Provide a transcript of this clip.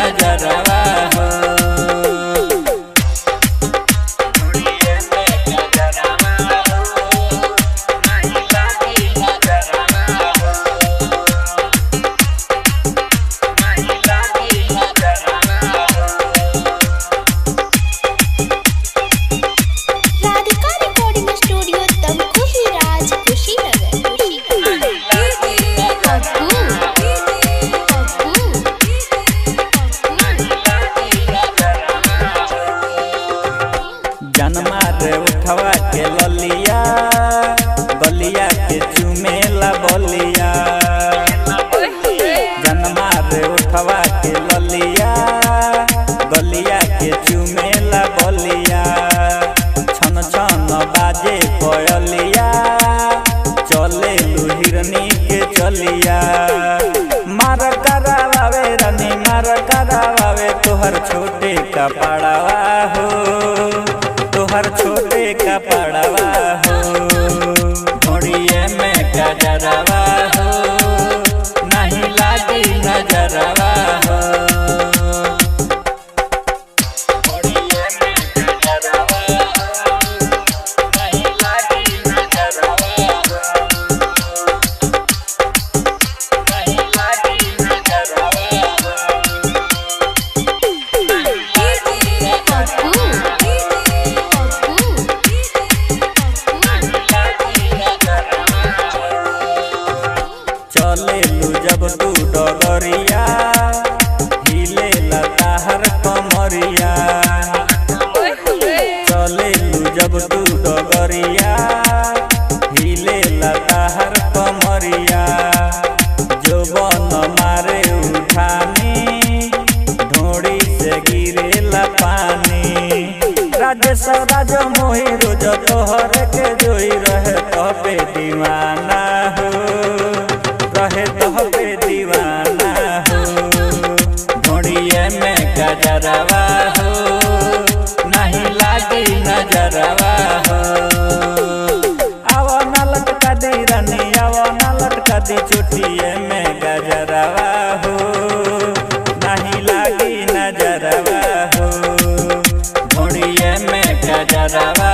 नजरवा हो। जनमा रे उठवा के ललिया बलिया के चुमेला बलिया। जनमा रे उठवा के ललिया बलिया के चुमेला बलिया। छन छन बाजे कोयलिया चले हिरनी के चलिया। मार करावे रानी मार करावे तोहर छोटे कपड़वा हो, तोहर छोटे कपड़वा हो। घोड़िए में गजरवा हो नहीं लागी नजरवा हो। घोड़िए में गजरवा हो नहीं लागी नजरवा हो, नहीं लागी नजरवा हो। चले लू जब तू डगरिया हिले लताहर कमरिया। चले लू जब तू डगरिया हिले लताहर कमरिया। जो बन मारे उठानी ढोड़ी से गिरेला पानी। राजेश राज मोहि रोज तोहर के जोई रहे तबे दीवाना हो, रहे तबे दीवाना हो। घोड़िए में गजरवा हो नहीं लागी नजरवा हो। आवा न लटका दी रानी आवा न लटका दी चुटिए में गजरवा हो नहीं लागी नजरवा हो। घोड़िए में गजरवा